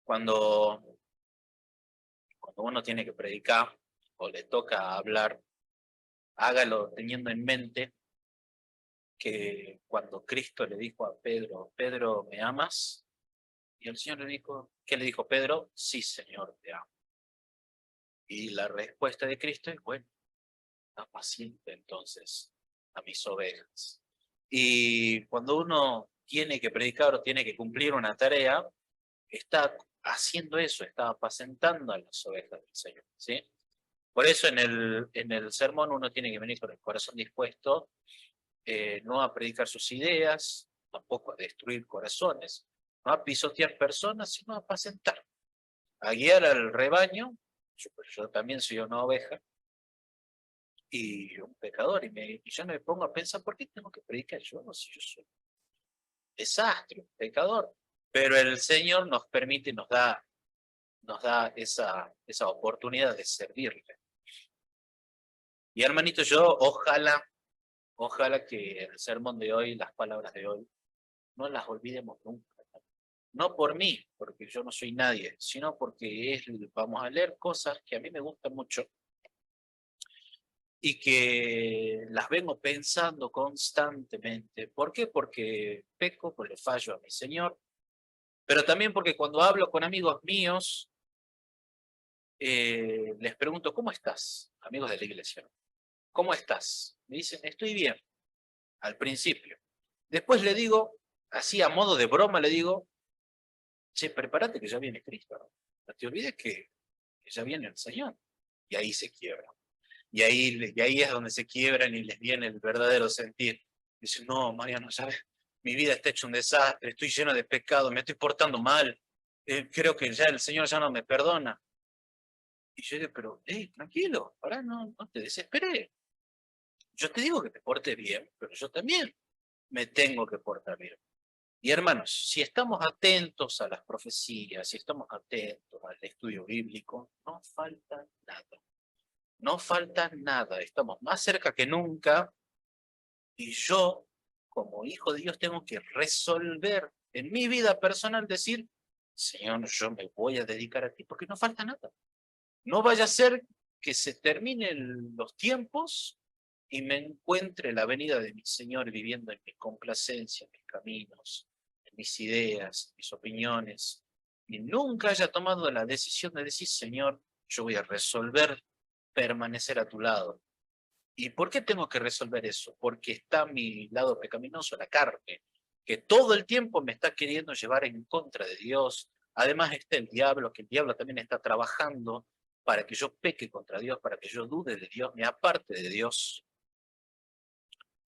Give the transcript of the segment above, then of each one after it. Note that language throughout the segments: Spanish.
Cuando, cuando uno tiene que predicar o le toca hablar, hágalo teniendo en mente que cuando Cristo le dijo a Pedro, Pedro, ¿me amas? Y el Señor le dijo, ¿qué le dijo Pedro? Sí, Señor, te amo. Y la respuesta de Cristo es, bueno, apacienta entonces a mis ovejas. Y cuando uno tiene que predicar o tiene que cumplir una tarea, está haciendo eso, está apacentando a las ovejas del Señor, ¿sí? Por eso en el sermón uno tiene que venir con el corazón dispuesto, no a predicar sus ideas, tampoco a destruir corazones, no a pisotear personas, sino a apacentar, a guiar al rebaño. Yo también soy una oveja y un pecador, y yo me pongo a pensar, ¿por qué tengo que predicar yo? Si yo soy un desastre, un pecador. Pero el Señor nos permite, nos da esa oportunidad de servirle. Y hermanito, yo ojalá que el sermón de hoy, las palabras de hoy, no las olvidemos nunca. No por mí, porque yo no soy nadie, sino porque vamos a leer cosas que a mí me gustan mucho y que las vengo pensando constantemente. ¿Por qué? Porque peco, porque le fallo a mi Señor, pero también porque cuando hablo con amigos míos, les pregunto, ¿cómo estás? Amigos de la iglesia, ¿no? ¿Cómo estás? Me dicen, estoy bien, al principio. Después le digo, así a modo de broma le digo, che, prepárate que ya viene Cristo, ¿no? No te olvides que ya viene el Señor. Y ahí se quiebra. Y ahí es donde se quiebran y les viene el verdadero sentir. Dicen, no, Mariano, ¿sabes? Mi vida está hecho un desastre, estoy lleno de pecado, me estoy portando mal, creo que ya el Señor ya no me perdona. Y yo digo, pero, hey, tranquilo, ahora no te desesperes. Yo te digo que te portes bien, pero yo también me tengo que portar bien. Y hermanos, si estamos atentos a las profecías, si estamos atentos al estudio bíblico, no falta nada. No falta nada. Estamos más cerca que nunca. Y yo, como hijo de Dios, tengo que resolver en mi vida personal, decir, Señor, yo me voy a dedicar a ti, porque no falta nada. No vaya a ser que se terminen los tiempos y me encuentre la venida de mi Señor viviendo en mi complacencia, en mis caminos, en mis ideas, en mis opiniones, y nunca haya tomado la decisión de decir, Señor, yo voy a resolver permanecer a tu lado. ¿Y por qué tengo que resolver eso? Porque está mi lado pecaminoso, la carne, que todo el tiempo me está queriendo llevar en contra de Dios. Además está el diablo, que el diablo también está trabajando para que yo peque contra Dios, para que yo dude de Dios, me aparte de Dios.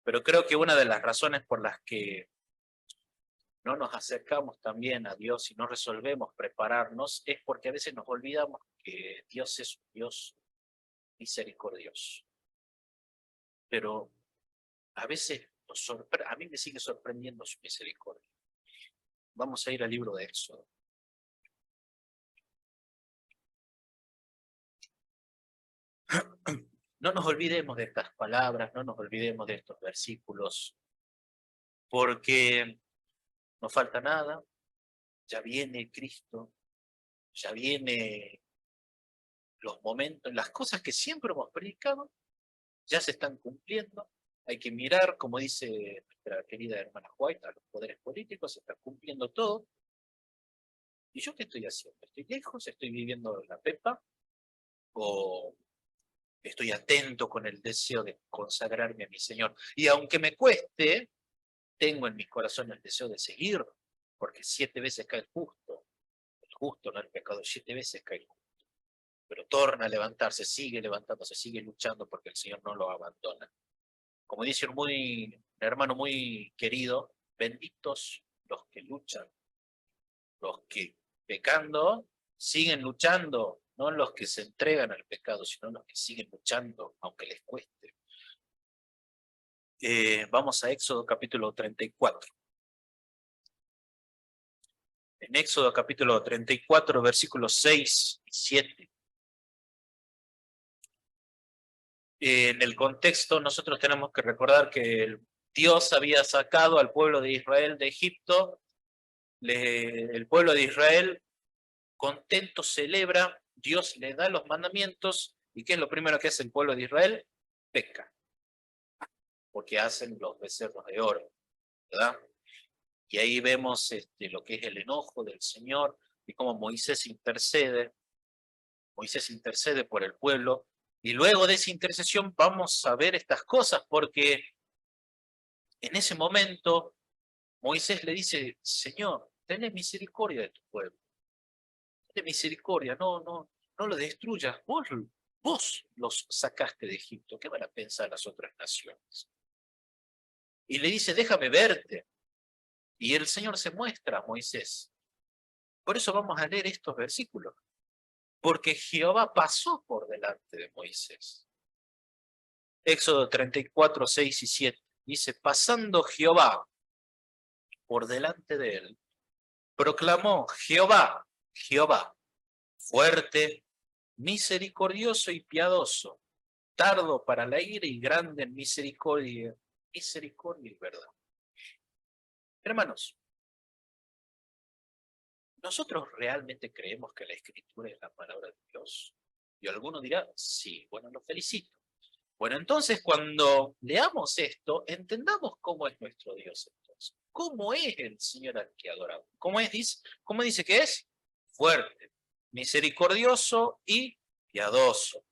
Pero creo que una de las razones por las que no nos acercamos también a Dios y no resolvemos prepararnos es porque a veces nos olvidamos que Dios es un Dios misericordioso. Pero a veces a mí me sigue sorprendiendo su misericordia. Vamos a ir al libro de Éxodo. No nos olvidemos de estas palabras, no nos olvidemos de estos versículos, porque no falta nada, ya viene Cristo, ya viene los momentos, las cosas que siempre hemos predicado, ya se están cumpliendo. Hay que mirar, como dice nuestra querida hermana White, a los poderes políticos, se está cumpliendo todo. ¿Y yo qué estoy haciendo? ¿Estoy lejos? ¿Estoy viviendo la pepa? ¿O estoy atento con el deseo de consagrarme a mi Señor? Y aunque me cueste, tengo en mi corazón el deseo de seguir, porque 7 veces cae el justo, no el pecado, 7 veces cae el justo, pero torna a levantarse, sigue levantándose, sigue luchando porque el Señor no lo abandona. Como dice un hermano muy querido, benditos los que luchan, los que pecando siguen luchando, no los que se entregan al pecado, sino los que siguen luchando, aunque les cueste. Vamos a Éxodo capítulo 34. En Éxodo capítulo 34, versículos 6 y 7. En el contexto nosotros tenemos que recordar que Dios había sacado al pueblo de Israel de Egipto. El pueblo de Israel contento celebra, Dios le da los mandamientos, ¿y qué es lo primero que hace el pueblo de Israel? Peca, porque hacen los becerros de oro, ¿verdad? Y ahí vemos lo que es el enojo del Señor, y cómo Moisés intercede por el pueblo, y luego de esa intercesión vamos a ver estas cosas, porque en ese momento Moisés le dice, Señor, ten misericordia de tu pueblo, ten misericordia, no lo destruyas, vos los sacaste de Egipto, ¿qué van a pensar las otras naciones? Y le dice, déjame verte, y el Señor se muestra a Moisés. Por eso vamos a leer estos versículos, porque Jehová pasó por delante de Moisés. Éxodo 34, 6 y 7, dice, pasando Jehová por delante de él, proclamó, Jehová, Jehová, fuerte, misericordioso y piadoso, tardo para la ira y grande en misericordia y verdad. Hermanos, ¿nosotros realmente creemos que la Escritura es la palabra de Dios? Y alguno dirá, sí, bueno, lo felicito. Bueno, entonces cuando leamos esto, entendamos cómo es nuestro Dios entonces. ¿Cómo es el Señor al que adoramos? ¿Cómo dice que es? Fuerte, misericordioso y piadoso,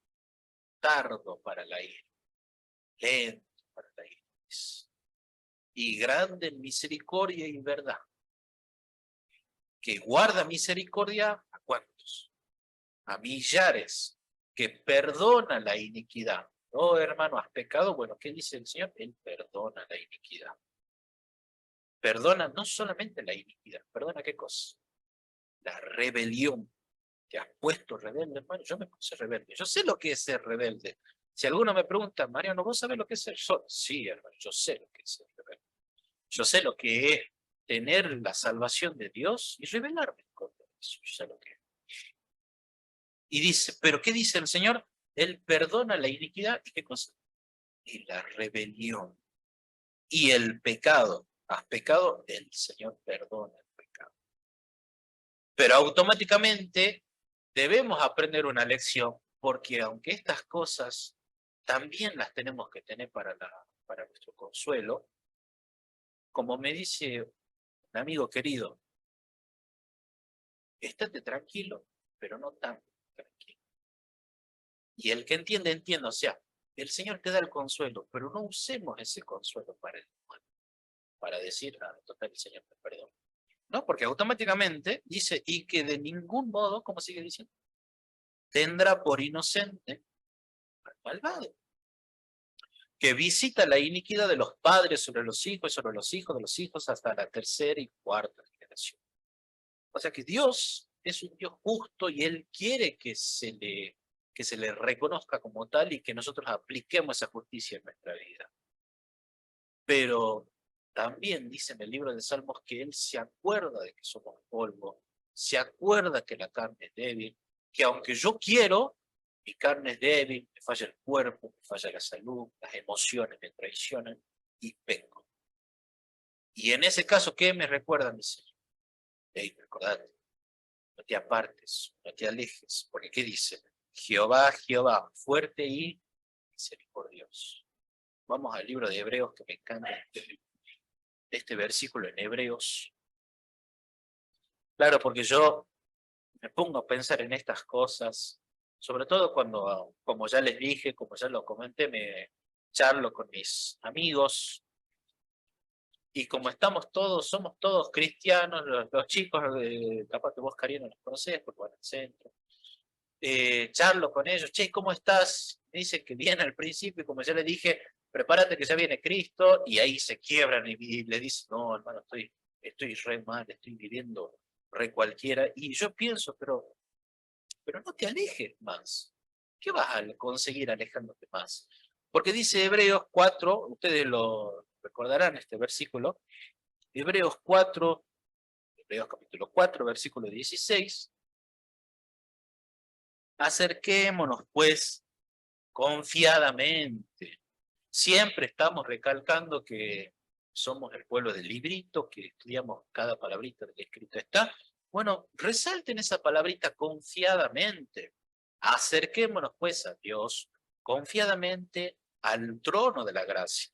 tardo para la ira, lento para la ira, y grande en misericordia y verdad, que guarda misericordia ¿a cuántos? A millares, que perdona la iniquidad. Oh, hermano, ¿has pecado? Bueno, ¿qué dice el Señor? Él perdona la iniquidad. Perdona no solamente la iniquidad, perdona ¿qué cosa? La rebelión. ¿Te has puesto rebelde, hermano? Yo me puse rebelde. Yo sé lo que es ser rebelde. Si alguno me pregunta, Mariano, ¿vos sabés lo que es ser solo? Sí, hermano, yo sé lo que es ser rebelde. Yo sé lo que es tener la salvación de Dios y rebelarme contra eso. Yo sé lo que es. Y dice, ¿pero qué dice el Señor? Él perdona la iniquidad y ¿qué cosa? Y la rebelión. Y el pecado. ¿Has pecado? El Señor perdona el pecado. Pero automáticamente debemos aprender una lección, porque aunque estas cosas también las tenemos que tener para nuestro consuelo, como me dice un amigo querido, estate tranquilo, pero no tan tranquilo. Y el que entiende, entiende. O sea, el Señor te da el consuelo, pero no usemos ese consuelo para el mal, para decir, total, el Señor me perdona. No, porque automáticamente dice, y que de ningún modo, como sigue diciendo, tendrá por inocente al malvado, que visita la iniquidad de los padres sobre los hijos y sobre los hijos de los hijos hasta la tercera y cuarta generación. O sea que Dios es un Dios justo y Él quiere que se le reconozca como tal y que nosotros apliquemos esa justicia en nuestra vida. Pero también dice en el libro de Salmos que Él se acuerda de que somos polvo, se acuerda que la carne es débil, que aunque yo quiero, mi carne es débil, me falla el cuerpo, me falla la salud, las emociones me traicionan y peco. Y en ese caso, ¿qué me recuerda mi Señor? Hey, recordate, no te apartes, no te alejes, porque ¿qué dice? Jehová, Jehová, fuerte y misericordioso. Vamos al libro de Hebreos, que me encanta este versículo en Hebreos. Claro, porque yo me pongo a pensar en estas cosas, sobre todo cuando, como ya les dije, como ya lo comenté, me charlo con mis amigos, y como estamos todos, somos todos cristianos, los chicos, capaz que vos, Karina, los conocés, porque van al centro, charlo con ellos, che, ¿cómo estás? Me dicen que bien al principio, y como ya les dije, prepárate que ya viene Cristo, y ahí se quiebran y le dicen, no, hermano, estoy re mal, estoy viviendo re cualquiera, y yo pienso, pero no te alejes más. ¿Qué vas a conseguir alejándote más? Porque dice Hebreos 4, ustedes lo recordarán este versículo, Hebreos 4, Hebreos capítulo 4, versículo 16, acerquémonos pues confiadamente. Siempre estamos recalcando que somos el pueblo del librito, que estudiamos cada palabrita que escrito está, Bueno, resalten esa palabrita confiadamente. Acerquémonos pues a Dios confiadamente al trono de la gracia.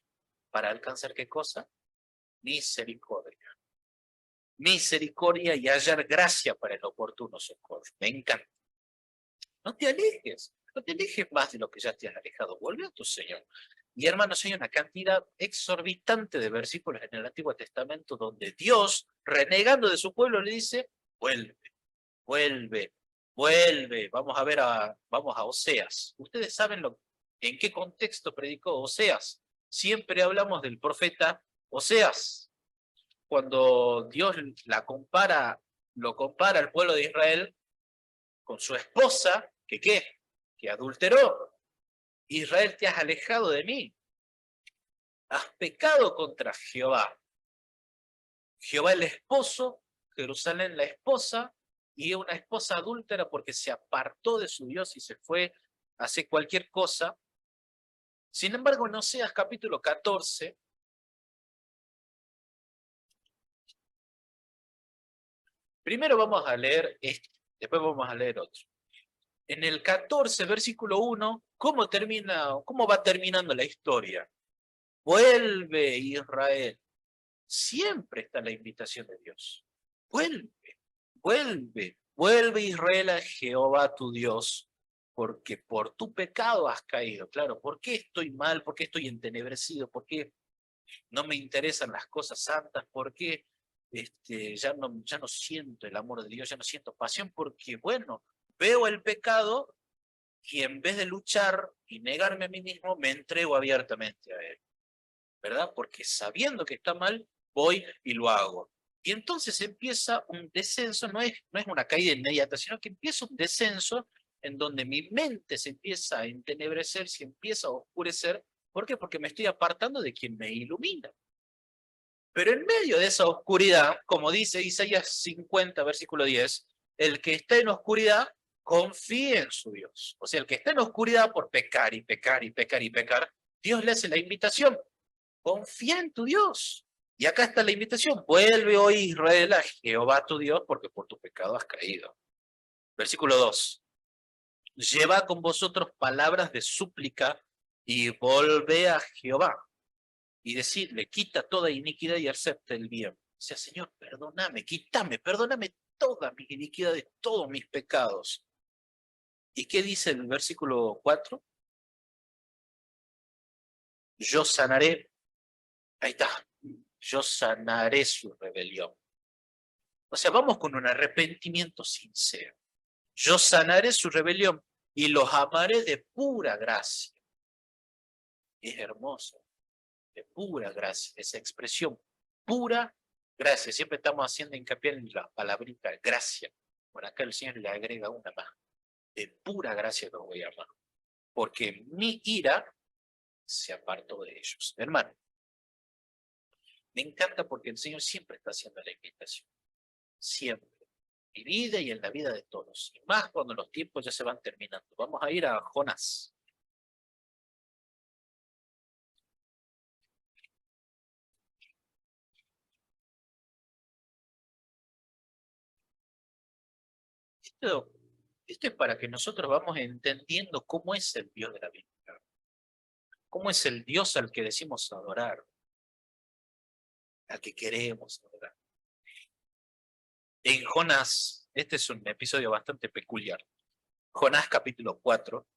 ¿Para alcanzar qué cosa? Misericordia. Misericordia y hallar gracia para el oportuno socorro. Me encanta. No te alejes, no te alejes más de lo que ya te has alejado. Vuelve a tu Señor. Y hermanos, hay una cantidad exorbitante de versículos en el Antiguo Testamento donde Dios, renegando de su pueblo, le dice, vuelve, vuelve, vuelve. Vamos a Oseas. Ustedes saben en qué contexto predicó Oseas. Siempre hablamos del profeta Oseas. Cuando Dios lo compara al pueblo de Israel con su esposa, que ¿qué? Que adulteró. Israel, te has alejado de mí. Has pecado contra Jehová. Jehová el esposo, Jerusalén la esposa, y una esposa adúltera porque se apartó de su Dios y se fue a hacer cualquier cosa. Sin embargo, en Oseas capítulo 14, primero vamos a leer este, después vamos a leer otro. En el 14, versículo 1, ¿cómo va terminando la historia? Vuelve Israel. Siempre está la invitación de Dios. Vuelve, vuelve, vuelve Israel a Jehová tu Dios, porque por tu pecado has caído. Claro, ¿por qué estoy mal? ¿Por qué estoy entenebrecido? ¿Por qué no me interesan las cosas santas? ¿Por qué ya no siento el amor de Dios? Ya no siento pasión, porque bueno, veo el pecado y en vez de luchar y negarme a mí mismo, me entrego abiertamente a él, ¿verdad? Porque sabiendo que está mal, voy y lo hago. Y entonces empieza un descenso, no es una caída inmediata, sino que empieza un descenso en donde mi mente se empieza a entenebrecer, se empieza a oscurecer. ¿Por qué? Porque me estoy apartando de quien me ilumina. Pero en medio de esa oscuridad, como dice Isaías 50, versículo 10, el que está en oscuridad, confíe en su Dios. O sea, el que está en oscuridad por pecar y pecar y pecar y pecar, Dios le hace la invitación, confía en tu Dios. Y acá está la invitación, vuelve hoy Israel a Jehová tu Dios, porque por tu pecado has caído. Versículo 2, lleva con vosotros palabras de súplica y volve a Jehová y decirle, quita toda iniquidad y acepta el bien. O sea, Señor, perdóname, perdóname todas mis iniquidades, todos mis pecados. ¿Y qué dice el versículo 4? Yo sanaré, ahí está, yo sanaré su rebelión. O sea, vamos con un arrepentimiento sincero. Yo sanaré su rebelión y los amaré de pura gracia. Es hermoso, de pura gracia, esa expresión, pura gracia. Siempre estamos haciendo hincapié en la palabrita gracia. Bueno, acá el Señor le agrega una más. De pura gracia los voy a amar. Porque mi ira se apartó de ellos. Hermano, me encanta porque el Señor siempre está haciendo la invitación. Siempre. Mi vida y en la vida de todos. Y más cuando los tiempos ya se van terminando. Vamos a ir a Jonás. Esto, esto es para que nosotros vamos entendiendo cómo es el Dios de la Biblia. Cómo es el Dios al que decimos adorar. Al que queremos adorar. En Jonás, este es un episodio bastante peculiar. Jonás capítulo 4,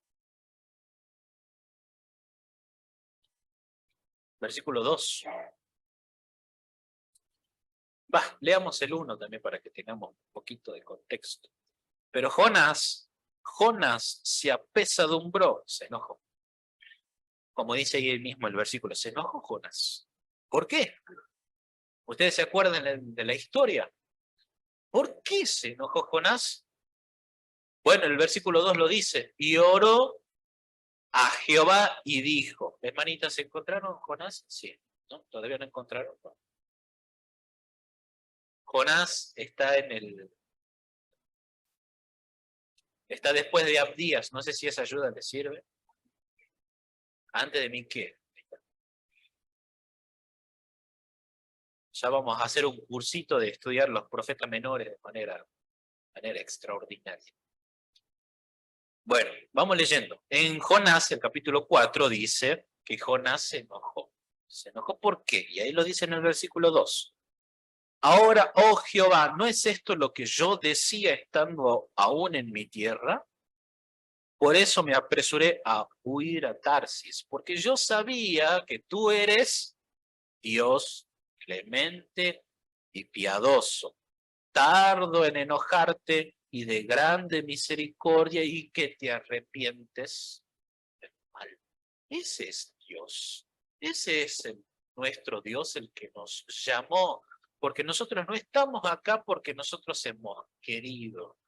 versículo 2. Leamos el 1 también para que tengamos un poquito de contexto. Pero Jonás se apesadumbró, se enojó. Como dice ahí mismo el versículo, se enojó Jonás. ¿Por qué? ¿Ustedes se acuerdan de la historia? ¿Por qué se enojó Jonás? Bueno, el versículo 2 lo dice, y oró a Jehová y dijo, hermanitas, ¿se encontraron Jonás? Sí, ¿no? ¿Todavía no encontraron? No. Jonás está después de Abdías, no sé si esa ayuda le sirve. Antes de mí, ¿qué? Ya vamos a hacer un cursito de estudiar los profetas menores de manera extraordinaria. Bueno, vamos leyendo. En Jonás, el capítulo 4, dice que Jonás se enojó. ¿Se enojó por qué? Y ahí lo dice en el versículo 2. Ahora, oh Jehová, ¿no es esto lo que yo decía estando aún en mi tierra? Por eso me apresuré a huir a Tarsis, porque yo sabía que tú eres Dios clemente y piadoso, tardo en enojarte y de grande misericordia, y que te arrepientes del mal. Ese es Dios. Ese es nuestro Dios, el que nos llamó, porque nosotros no estamos acá porque nosotros hemos querido.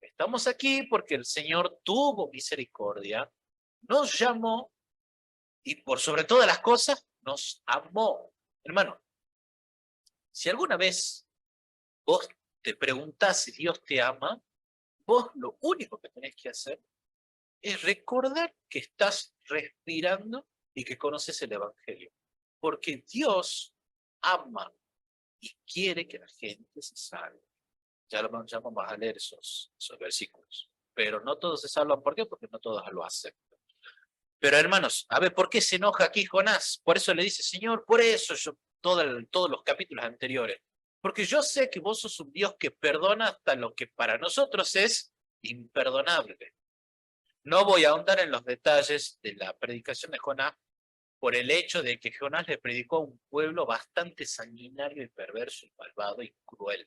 Estamos aquí porque el Señor tuvo misericordia, nos llamó y por sobre todas las cosas nos amó. Hermano, si alguna vez vos te preguntás si Dios te ama, vos lo único que tenés que hacer es recordar que estás respirando y que conoces el Evangelio. Porque Dios ama y quiere que la gente se salve. Ya vamos a leer esos versículos. Pero no todos se salvan. ¿Por qué? Porque no todos lo aceptan. Pero hermanos, a ver, ¿por qué se enoja aquí Jonás? Por eso le dice, Señor, por eso yo, todos los capítulos anteriores. Porque yo sé que vos sos un Dios que perdona hasta lo que para nosotros es imperdonable. No voy a ahondar en los detalles de la predicación de Jonás por el hecho de que Jonás le predicó a un pueblo bastante sanguinario y perverso y malvado y cruel.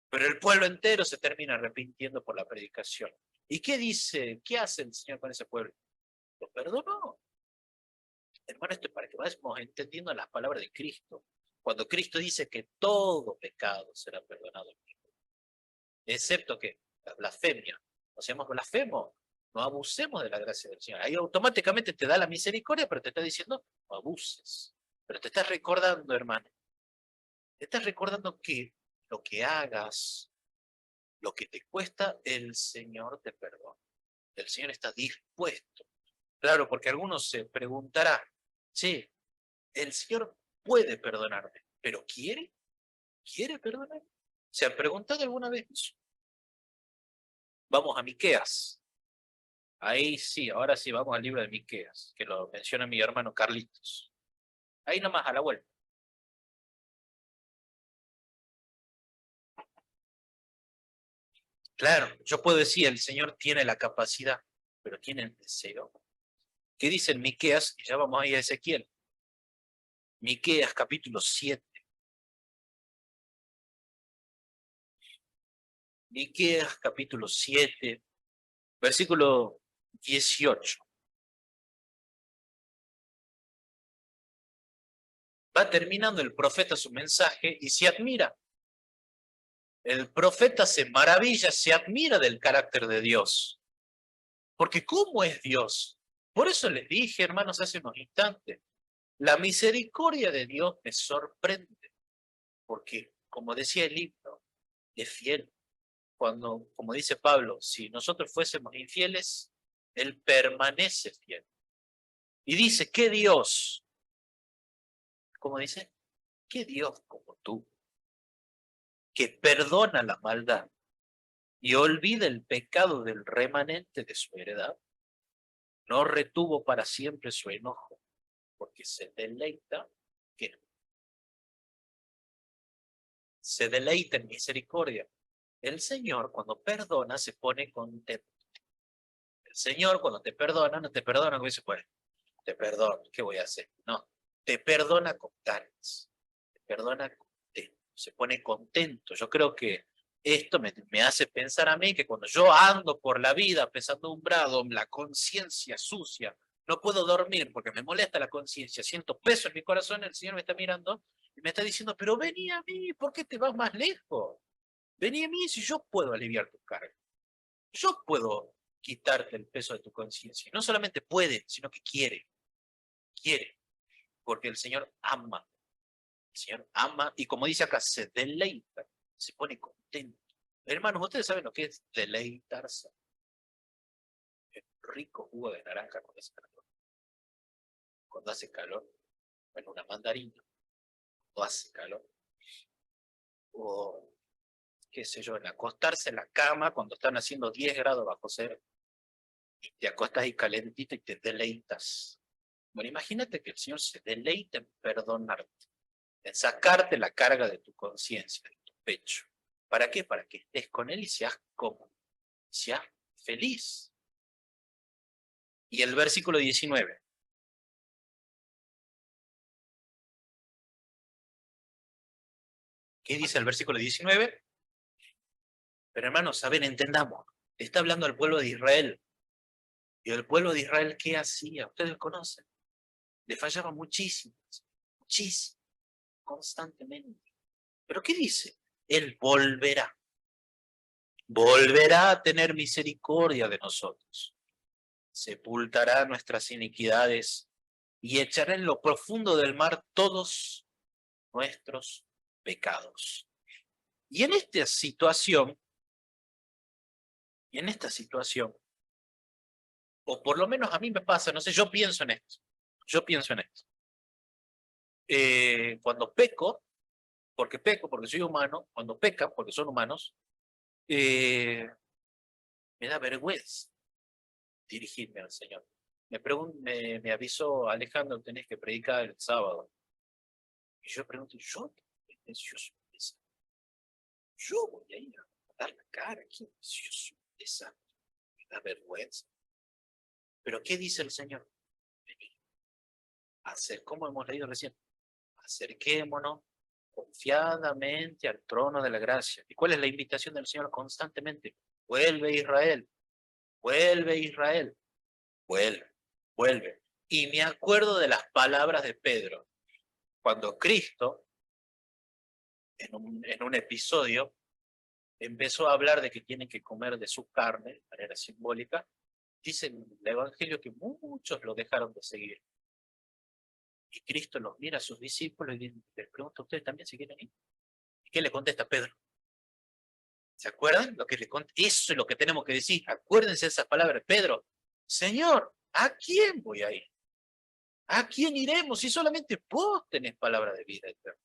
Pero el pueblo entero se termina arrepintiendo por la predicación. ¿Y qué dice? ¿Qué hace el Señor con ese pueblo? Lo perdonó. Hermano, esto es para que vayamos entendiendo las palabras de Cristo. Cuando Cristo dice que todo pecado será perdonado, excepto que la blasfemia. No seamos blasfemos, no abusemos de la gracia del Señor. Ahí automáticamente te da la misericordia, pero te está diciendo, no abuses. Pero te estás recordando, hermano, te estás recordando que lo que hagas, lo que te cuesta, el Señor te perdona. El Señor está dispuesto. Claro, porque algunos se preguntarán, sí, el Señor puede perdonarme, pero ¿quiere? ¿Quiere perdonar? ¿Se han preguntado alguna vez eso? Vamos a Miqueas. Ahí sí, ahora sí, vamos al libro de Miqueas, que lo menciona mi hermano Carlitos. Ahí nomás a la vuelta. Claro, yo puedo decir, el Señor tiene la capacidad, pero tiene el deseo. ¿Qué dice en Miqueas? Y ya vamos ahí a Ezequiel. Miqueas capítulo 7. Miqueas capítulo 7, versículo 18. Va terminando el profeta su mensaje y se admira. El profeta se maravilla, se admira del carácter de Dios. Porque ¿cómo es Dios? Por eso les dije, hermanos, hace unos instantes, la misericordia de Dios me sorprende. Porque, como decía el libro, es fiel. Cuando, como dice Pablo, si nosotros fuésemos infieles, Él permanece fiel. Y dice, ¿qué Dios? Como dice, ¿qué Dios como tú? Que perdona la maldad y olvida el pecado del remanente de su heredad. No retuvo para siempre su enojo, porque que se deleita en misericordia. El Señor, cuando perdona, se pone contento. El Señor, cuando te perdona, no te perdona como dice, pues, te perdono, ¿qué voy a hacer? No, te perdona con ganas, te perdona contento, se pone contento. Yo creo que esto me hace pensar a mí que cuando yo ando por la vida pesadumbrado, la conciencia sucia, no puedo dormir porque me molesta la conciencia, siento peso en mi corazón, el Señor me está mirando y me está diciendo, pero vení a mí, ¿por qué te vas más lejos? Vení a mí si yo puedo aliviar tu carga. Yo puedo quitarte el peso de tu conciencia. No solamente puede, sino que quiere. Quiere. Porque el Señor ama. El Señor ama y como dice acá, se deleita. Se pone contento. Hermanos, ¿ustedes saben lo que es deleitarse? El rico jugo de naranja cuando hace calor. Cuando hace calor. Bueno, una mandarina. Cuando hace calor. o qué sé yo, en acostarse en la cama cuando están haciendo 10 grados bajo cero, y te acostas ahí calentito y te deleitas. Bueno, imagínate que el Señor se deleita en perdonarte, en sacarte la carga de tu conciencia, de tu pecho. ¿Para qué? Para que estés con Él y seas cómodo, seas feliz. Y el versículo 19. ¿Qué dice el versículo 19? Pero hermanos, a ver, entendamos. Está hablando al pueblo de Israel. ¿Y el pueblo de Israel qué hacía? Ustedes conocen. Le fallaba muchísimo, muchísimo, constantemente. ¿Pero qué dice? Él volverá. Volverá a tener misericordia de nosotros. Sepultará nuestras iniquidades y echará en lo profundo del mar todos nuestros pecados. Y en esta situación, o por lo menos a mí me pasa, no sé, yo pienso en esto. Cuando peco, porque soy humano, cuando pecan, porque son humanos, me da vergüenza dirigirme al Señor. Me avisó Alejandro, tenés que predicar el sábado. Y yo pregunto, ¿yo voy a ir a dar la cara? ¿Qué esa? Me da vergüenza. Pero ¿qué dice el Señor? ¿Cómo hemos leído recién? Acerquémonos confiadamente al trono de la gracia. ¿Y cuál es la invitación del Señor constantemente? Vuelve Israel, vuelve Israel, vuelve, vuelve. Y me acuerdo de las palabras de Pedro, cuando Cristo, en un episodio, empezó a hablar de que tienen que comer de su carne, de manera simbólica, dice en el Evangelio que muchos lo dejaron de seguir. Y Cristo los mira a sus discípulos y les pregunta, ¿ustedes también se quieren ir? ¿Y qué le contesta Pedro? ¿Se acuerdan? Eso es lo que tenemos que decir. Acuérdense de esas palabras. Pedro, Señor, ¿a quién voy a ir? ¿A quién iremos si solamente vos tenés palabra de vida eterna?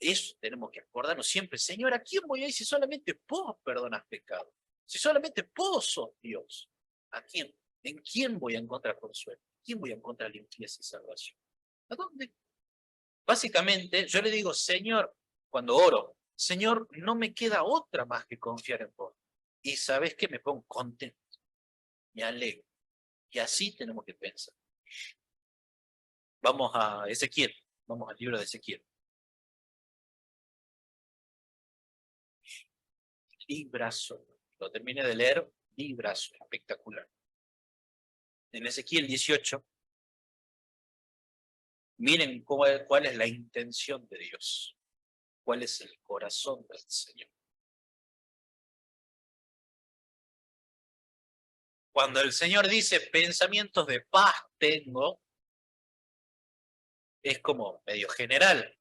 Eso tenemos que acordarnos siempre. Señor, ¿a quién voy a ir si solamente vos perdonas pecado? Si solamente vos sos Dios. ¿A quién? ¿En quién voy a encontrar consuelo? ¿En quién voy a encontrar limpieza y salvación? ¿A dónde? Básicamente, yo le digo, Señor, cuando oro, Señor, no me queda otra más que confiar en vos. Y sabes que me pongo contento, me alegro. Y así tenemos que pensar. Vamos a Ezequiel, vamos al libro de Ezequiel. Librazo, lo terminé de leer, librazo, espectacular. En Ezequiel 18, miren cuál es la intención de Dios, cuál es el corazón del Señor. Cuando el Señor dice pensamientos de paz tengo, es como medio general.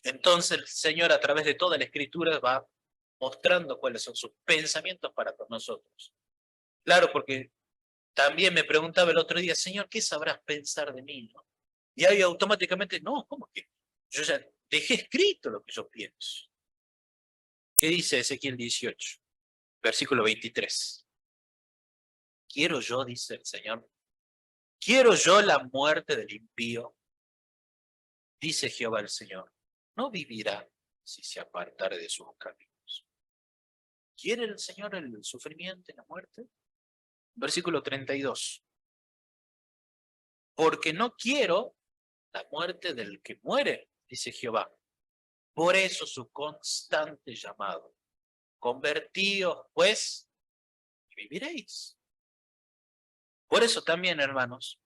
Entonces el Señor a través de toda la Escritura va mostrando cuáles son sus pensamientos para con nosotros. Claro, porque también me preguntaba el otro día, Señor, ¿qué sabrás pensar de mí? ¿No? Y ahí automáticamente, no, ¿cómo que? Yo ya dejé escrito lo que yo pienso. ¿Qué dice Ezequiel 18, versículo 23? Quiero yo, dice el Señor, quiero yo la muerte del impío, dice Jehová el Señor, no vivirá si se apartare de sus caminos. ¿Quiere el Señor el sufrimiento y la muerte? Versículo 32. Porque no quiero la muerte del que muere, dice Jehová. Por eso su constante llamado. Convertíos, pues, y viviréis. Por eso también, hermanos,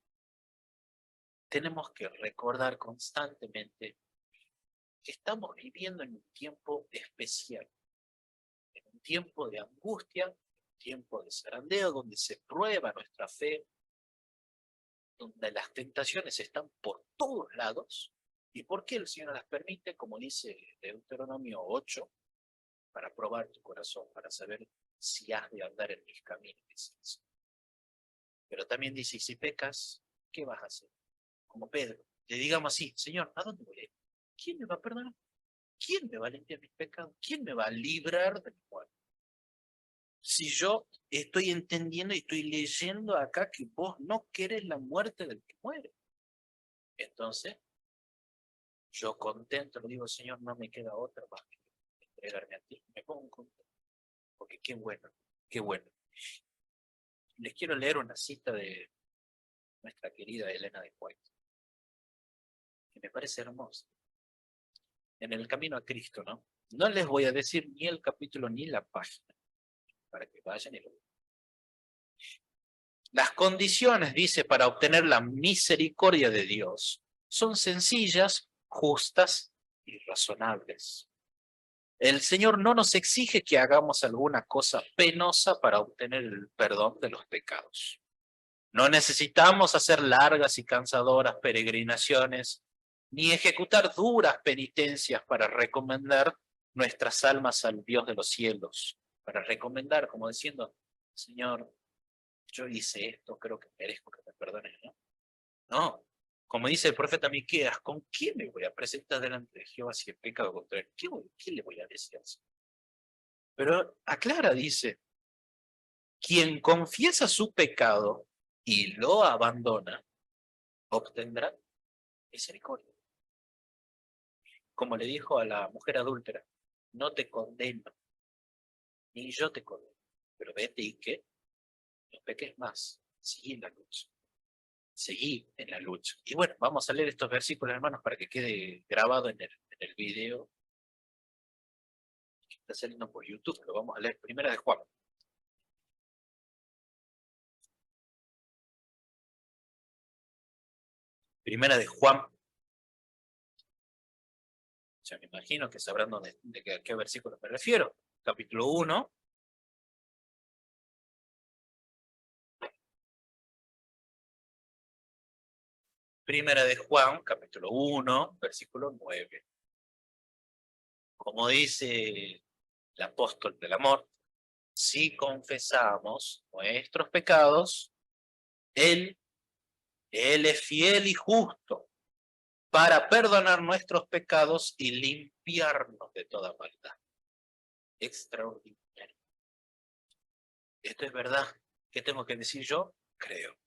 tenemos que recordar constantemente que estamos viviendo en un tiempo especial, en un tiempo de angustia, en un tiempo de zarandeo, donde se prueba nuestra fe, donde las tentaciones están por todos lados. ¿Y por qué el Señor las permite? Como dice Deuteronomio 8, para probar tu corazón, para saber si has de andar en mis caminos. Pero también dice, si pecas, ¿qué vas a hacer? Como Pedro, le digamos así, Señor, ¿a dónde voy a ir? ¿Quién me va a perdonar? ¿quién me va a limpiar mis pecados? ¿Quién me va a librar de mi muerte? Si yo estoy entendiendo y estoy leyendo acá que vos no querés la muerte del que muere. Entonces, yo contento le digo, Señor, no me queda otra más que entregarme a ti. Me pongo contento, porque qué bueno, qué bueno. Les quiero leer una cita de nuestra querida Elena de White, que me parece hermosa. En el camino a Cristo, ¿no? No les voy a decir ni el capítulo ni la página, para que vayan y lo vean. Las condiciones, dice, para obtener la misericordia de Dios son sencillas, justas y razonables. El Señor no nos exige que hagamos alguna cosa penosa para obtener el perdón de los pecados. No necesitamos hacer largas y cansadoras peregrinaciones, ni ejecutar duras penitencias para recomendar nuestras almas al Dios de los cielos, para recomendar, como diciendo, Señor, yo hice esto, creo que merezco que me perdones, ¿no? No, como dice el profeta Miqueas, ¿con quién me voy a presentar delante de Jehová si he pecado contra él? ¿Qué le voy a decir? Pero aclara, dice, quien confiesa su pecado y lo abandona, obtendrá misericordia. Como le dijo a la mujer adúltera, no te condeno, ni yo te condeno, pero vete y que no peques más, seguí en la lucha. Seguí en la lucha. Y bueno, vamos a leer estos versículos, hermanos, para que quede grabado en el video que está saliendo por YouTube. Lo vamos a leer. Primera de Juan. Primera de Juan. Ya me imagino que sabrán de qué versículo me refiero. Capítulo 1. Primera de Juan, capítulo 1, versículo 9. Como dice el apóstol del amor, si confesamos nuestros pecados, Él es fiel y justo para perdonar nuestros pecados y limpiarnos de toda maldad. Extraordinario. Esto es verdad. ¿Qué tengo que decir yo? Creo.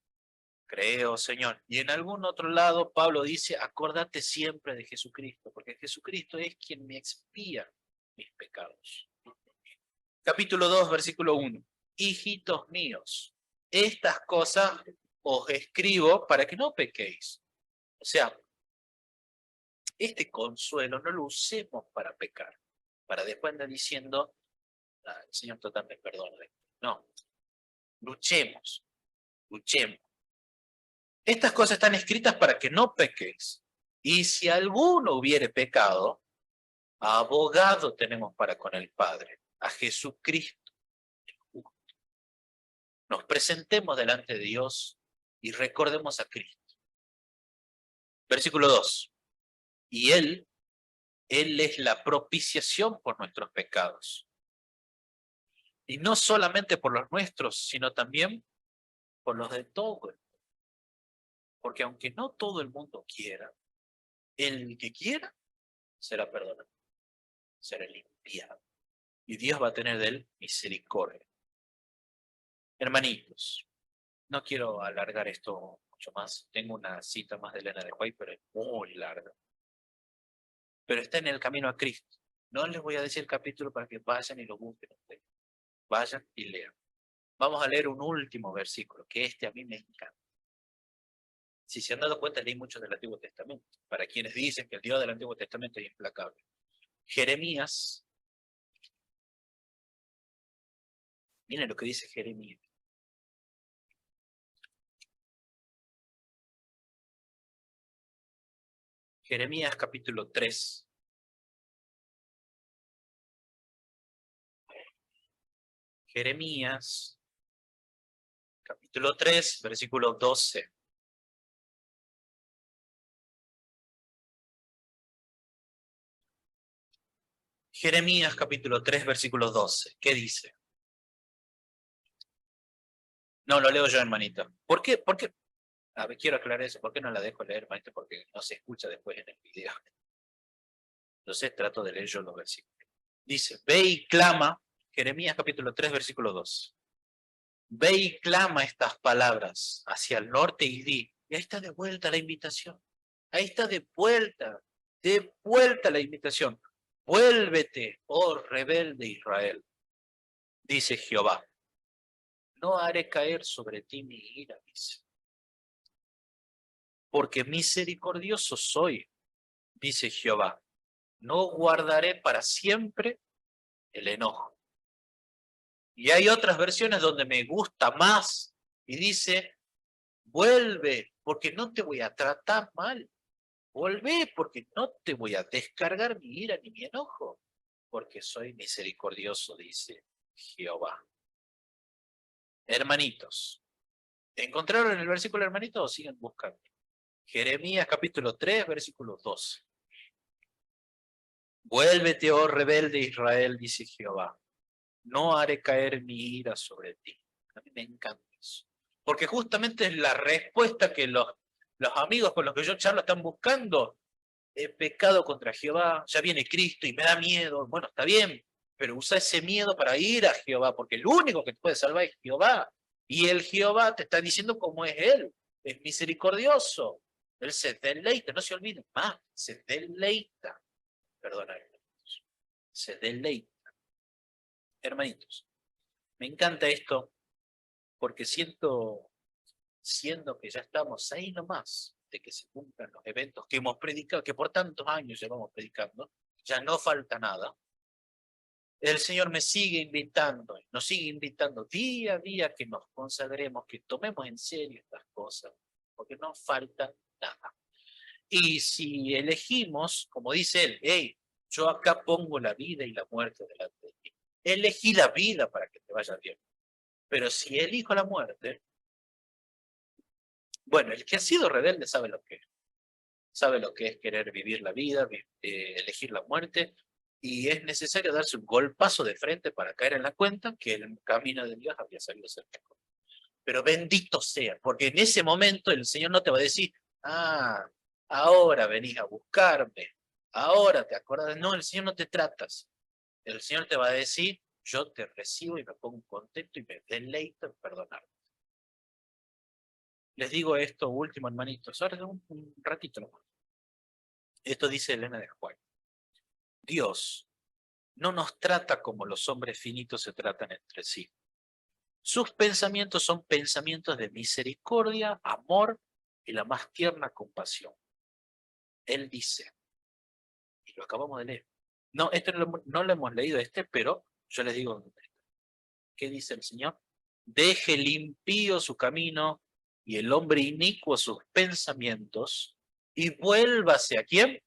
Creo, Señor. Y en algún otro lado, Pablo dice, acórdate siempre de Jesucristo, porque Jesucristo es quien me expía mis pecados. Capítulo 2, versículo 1. Hijitos míos, estas cosas os escribo para que no pequéis. O sea, este consuelo no lo usemos para pecar, para después andar diciendo, ah, el Señor total me perdona. No, luchemos, luchemos. Estas cosas están escritas para que no pequéis. Y si alguno hubiere pecado, abogado tenemos para con el Padre, a Jesucristo. Nos presentemos delante de Dios y recordemos a Cristo. Versículo 2. Y Él es la propiciación por nuestros pecados. Y no solamente por los nuestros, sino también por los de todo el mundo. Porque aunque no todo el mundo quiera, el que quiera será perdonado, será limpiado. Y Dios va a tener de él misericordia. Hermanitos, no quiero alargar esto mucho más. Tengo una cita más de Elena de White, pero es muy larga. Pero está en el camino a Cristo. No les voy a decir el capítulo para que vayan y lo busquen ustedes. Vayan y lean. Vamos a leer un último versículo, que a mí me encanta. Si se han dado cuenta, leí mucho del Antiguo Testamento. Para quienes dicen que el Dios del Antiguo Testamento es implacable. Jeremías. Miren lo que dice Jeremías. Jeremías capítulo 3. Jeremías capítulo 3, versículo 12. Jeremías capítulo 3, versículo 12. ¿Qué dice? No, lo leo yo, hermanito. ¿Por qué? A ver, quiero aclarar eso. ¿Por qué no la dejo leer, hermanito? Porque no se escucha después en el video. Entonces trato de leer yo los versículos. Dice, ve y clama, Jeremías capítulo 3, versículo 2. Ve y clama estas palabras hacia el norte y di. Y ahí está de vuelta la invitación. Ahí está de vuelta la invitación. Vuélvete, oh rebelde Israel, dice Jehová. No haré caer sobre ti mi ira, dice. Porque misericordioso soy, dice Jehová. No guardaré para siempre el enojo. Y hay otras versiones donde me gusta más y dice, vuelve, porque no te voy a tratar mal. Volvé, porque no te voy a descargar mi ira ni mi enojo, porque soy misericordioso, dice Jehová. Hermanitos, ¿encontraron el versículo hermanitos o siguen buscando? Jeremías capítulo 3, versículo 12. Vuélvete, oh rebelde Israel, dice Jehová. No haré caer mi ira sobre ti. A mí me encanta eso. Porque justamente es la respuesta que los amigos con los que yo charlo están buscando. He pecado contra Jehová, ya viene Cristo y me da miedo. Bueno, está bien, pero usa ese miedo para ir a Jehová, porque el único que te puede salvar es Jehová. Y el Jehová te está diciendo cómo es Él. Es misericordioso. Él se deleita, no se olviden más, se deleita. Perdona, hermanitos. Se deleita. Hermanitos, me encanta esto porque siento que ya estamos ahí nomás de que se cumplan los eventos que hemos predicado, que por tantos años llevamos predicando, ya no falta nada. El Señor me sigue invitando, nos sigue invitando día a día que nos consagremos, que tomemos en serio estas cosas, porque no falta nada. Y si elegimos, como dice él, hey, yo acá pongo la vida y la muerte delante de ti. Elegí la vida para que te vaya bien. Pero si elijo la muerte, bueno, el que ha sido rebelde sabe lo que es. Sabe lo que es querer vivir la vida, elegir la muerte, y es necesario darse un golpazo de frente para caer en la cuenta que el camino de Dios había salido ser mejor. Pero bendito sea, porque en ese momento el Señor no te va a decir, ah, ahora venís a buscarme, ahora te acordás. No, el Señor no te tratas. El Señor te va a decir, yo te recibo y me pongo contento y me deleito en perdonar. Les digo esto último, hermanitos, ahora un ratito nomás. Esto dice Elena de Juárez. Dios no nos trata como los hombres finitos se tratan entre sí. Sus pensamientos son pensamientos de misericordia, amor y la más tierna compasión. Él dice, y lo acabamos de leer. No, esto no lo hemos leído pero yo les digo, ¿qué dice el Señor? Deje el impío su camino y el hombre inicuo sus pensamientos y vuélvase ¿a quién?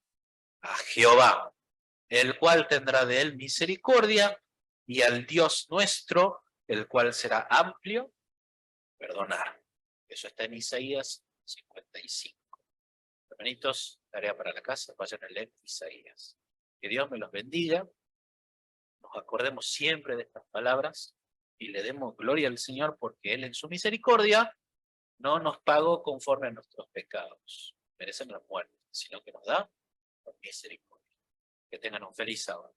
A Jehová, el cual tendrá de él misericordia, y al Dios nuestro, el cual será amplio, perdonar. Eso está en Isaías 55. Hermanitos, tarea para la casa, vayan a leer Isaías. Que Dios me los bendiga, nos acordemos siempre de estas palabras y le demos gloria al Señor porque Él en su misericordia no nos pagó conforme a nuestros pecados. Merecemos la muerte, sino que nos da por misericordia. Que tengan un feliz sábado.